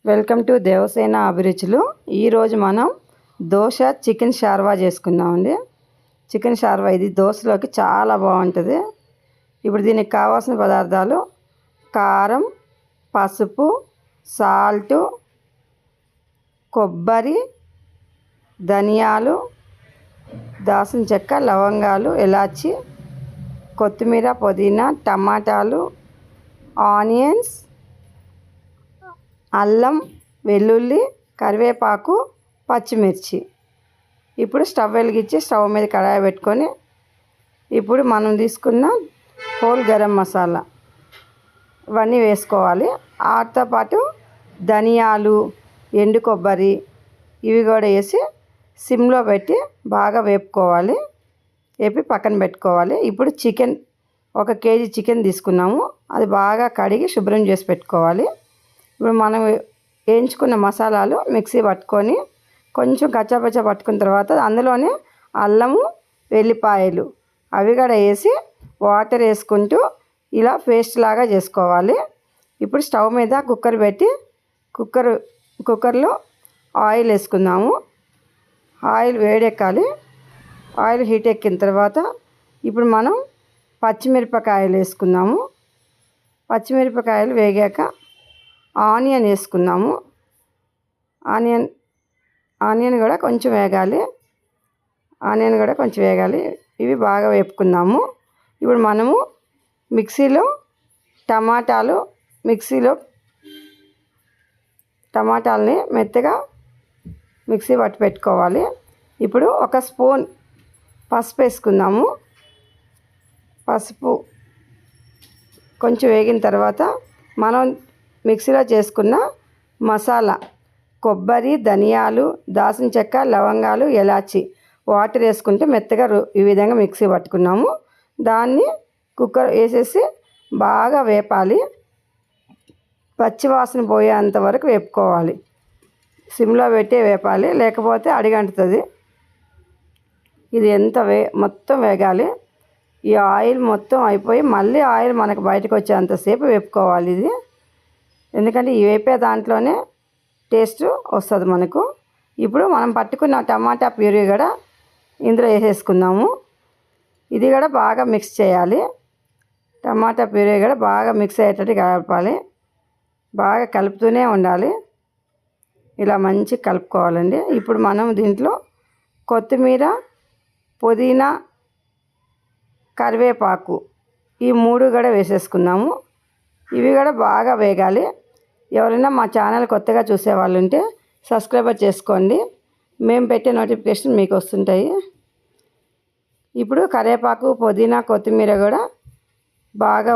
Welcome to Devasena అభిరుచులు. ఈరోజు మనం దోశ చికెన్ షార్వా చేసుకుందామండి. చికెన్ షార్వా ఇది దోశలోకి చాలా బాగుంటుంది. ఇప్పుడు దీనికి కావాల్సిన పదార్థాలు కారం, పసుపు, సాల్టు, కొబ్బరి, ధనియాలు, దాల్చిన చెక్క, లవంగాలు, ఇలాచి, కొత్తిమీర, పుదీనా, టమాటాలు, ఆనియన్స్, అల్లం, వెల్లుల్లి, కరివేపాకు, పచ్చిమిర్చి. ఇప్పుడు స్టవ్ వెలిగించి స్టవ్ మీద కడాయి పెట్టుకొని ఇప్పుడు మనం తీసుకున్న హోల్ గరం మసాలా ఇవన్నీ వేసుకోవాలి. వాటితో పాటు ధనియాలు, ఎండు కొబ్బరి ఇవి కూడా వేసి సిమ్లో పెట్టి బాగా వేపుకోవాలి. వేపి పక్కన పెట్టుకోవాలి. ఇప్పుడు చికెన్ 1 కేజీ చికెన్ తీసుకున్నాము. అది బాగా కడిగి శుభ్రం చేసి పెట్టుకోవాలి. ఇప్పుడు మనం వేయించుకున్న మసాలాలు మిక్సీ పట్టుకొని కొంచెం కచ్చాపచ్చా పట్టుకున్న తర్వాత అందులోనే అల్లము, వెల్లిపాయలు అవి కూడా వేసి వాటర్ వేసుకుంటూ ఇలా పేస్ట్ లాగా చేసుకోవాలి. ఇప్పుడు స్టవ్ మీద కుక్కర్ పెట్టి కుక్కర్లో ఆయిల్ వేసుకుందాము. ఆయిల్ వేడెక్కాలి. ఆయిల్ హీట్ ఎక్కిన తర్వాత ఇప్పుడు మనం పచ్చిమిరపకాయలు వేసుకుందాము. పచ్చిమిరపకాయలు వేగాక ఆనియన్ వేసుకుందాము. ఆనియన్ కూడా కొంచెం వేగాలి. ఇవి బాగా వేపుకుందాము. ఇప్పుడు మనము టమాటాలని మెత్తగా మిక్సీ పట్టి పెట్టుకోవాలి. ఇప్పుడు 1 స్పూన్ పసుపు వేసుకుందాము. పసుపు కొంచెం వేగిన తర్వాత మనం మిక్సీలో చేసుకున్న మసాలా కొబ్బరి, ధనియాలు, దాల్చిన చెక్క, లవంగాలు, ఇలాచి వాటర్ వేసుకుంటే మెత్తగా ఈ విధంగా మిక్సీ పట్టుకున్నాము. దాన్ని కుక్కర్ వేసేసి బాగా వేపాలి. పచ్చివాసన పోయేంత వరకు వేపుకోవాలి. సిమ్లో పెట్టి వేపాలి, లేకపోతే అడిగంటుతుంది. ఇది మొత్తం వేగాలి. ఈ ఆయిల్ మొత్తం అయిపోయి మళ్ళీ ఆయిల్ మనకు బయటకు వచ్చేంతసేపు వేపుకోవాలి ఇది. ఎందుకంటే ఈ వేపే దాంట్లోనే టేస్ట్ వస్తుంది మనకు. ఇప్పుడు మనం పట్టుకున్న టమాటా ప్యూరీ కూడా ఇందులో వేసేసుకుందాము. ఇది కూడా బాగా మిక్స్ చేయాలి. టమాటా ప్యూరీ కూడా బాగా మిక్స్ అయ్యేటట్టు కలపాలి. బాగా కలుపుతూనే ఉండాలి. ఇలా మంచిగా కలుపుకోవాలండి. ఇప్పుడు మనం దీంట్లో కొత్తిమీర, పుదీనా, కరివేపాకు ఈ 3 కూడా వేసేసుకుందాము. ఇవి కూడా బాగా వేగాలి. ఎవరైనా మా ఛానల్ కొత్తగా చూసేవాళ్ళు ఉంటే సబ్స్క్రైబర్ చేసుకోండి. మేము పెట్టే నోటిఫికేషన్ మీకు వస్తుంటాయి. ఇప్పుడు కరివేపాకు, పుదీనా, కొత్తిమీర కూడా బాగా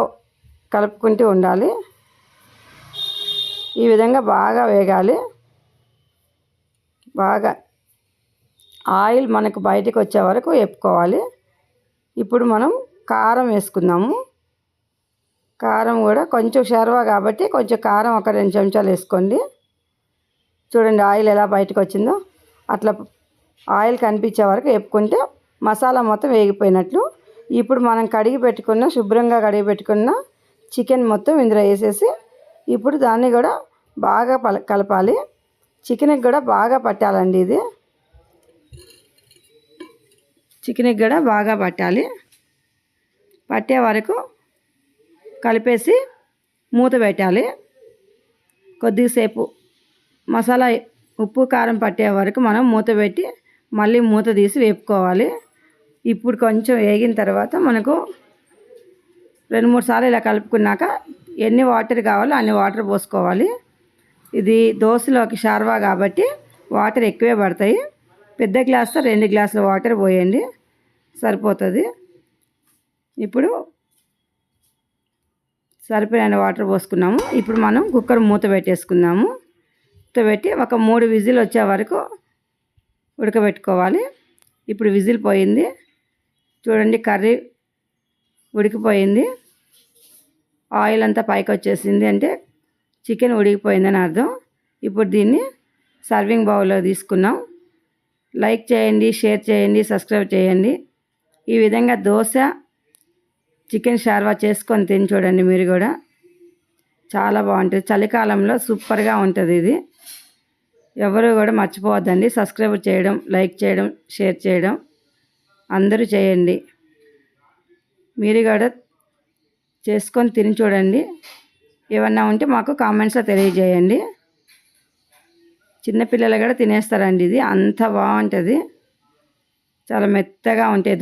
కలుపుకుంటూ ఉండాలి. ఈ విధంగా బాగా వేగాలి. బాగా ఆయిల్ మనకు బయటకు వచ్చే వరకు వేపుకోవాలి. ఇప్పుడు మనం కారం వేసుకుందాము. కారం కూడా కొంచెం షర్వా కాబట్టి కొంచెం కారం 1 2 చెంచాలు వేసుకోండి. చూడండి ఆయిల్ ఎలా బయటకు వచ్చిందో. అట్లా ఆయిల్ కనిపించే వరకు వేపుకుంటే మసాలా మొత్తం వేగిపోయినట్లు. ఇప్పుడు మనం శుభ్రంగా కడిగి పెట్టుకున్న చికెన్ మొత్తం ఇందులో వేసేసి ఇప్పుడు దాన్ని కూడా బాగా కలపాలి. చికెన్కి కూడా బాగా పట్టాలండి. ఇది చికెన్కి కూడా బాగా పట్టే వరకు కలిపేసి మూత పెట్టాలి. కొద్దిసేపు మసాలా ఉప్పు, కారం పట్టే వరకు మనం మూత పెట్టి మళ్ళీ మూత తీసి వేపుకోవాలి. ఇప్పుడు కొంచెం వేగిన తర్వాత మనకు 2 3 సార్లు ఇలా కలుపుకున్నాక ఎన్ని వాటర్ కావాలో అన్ని వాటర్ పోసుకోవాలి. ఇది దోశలోకి షార్వా కాబట్టి వాటర్ ఎక్కువే పడతాయి. పెద్ద గ్లాస్తో 2 గ్లాసుల వాటర్ పోయండి, సరిపోతుంది. ఇప్పుడు సరిపోయిన వాటర్ పోసుకున్నాము. ఇప్పుడు మనం కుక్కర్ మూత పెట్టేసుకుందాము. మూత పెట్టి ఒక 3 విజిల్ వచ్చే వరకు ఉడకబెట్టుకోవాలి. ఇప్పుడు విజిల్ పోయింది. చూడండి కర్రీ ఉడికిపోయింది. ఆయిల్ అంతా పైకి వచ్చేసింది అంటే చికెన్ ఉడికిపోయిందని అర్థం. ఇప్పుడు దీన్ని సర్వింగ్ బౌల్లో తీసుకున్నాం. లైక్ చేయండి, షేర్ చేయండి, సబ్స్క్రైబ్ చేయండి. ఈ విధంగా దోశ చికెన్ షార్వా చేసుకొని తిని చూడండి మీరు కూడా. చాలా బాగుంటుంది. చలికాలంలో సూపర్గా ఉంటుంది ఇది. ఎవరు కూడా మర్చిపోవద్దండి సబ్స్క్రైబ్ చేయడం, లైక్ చేయడం, షేర్ చేయడం అందరూ చేయండి. మీరు కూడా చేసుకొని తిని చూడండి. ఏమన్నా ఉంటే మాకు కామెంట్స్లో తెలియజేయండి. చిన్నపిల్లలు కూడా తినేస్తారండి. ఇది అంత బాగుంటుంది. చాలా మెత్తగా ఉంటాయి.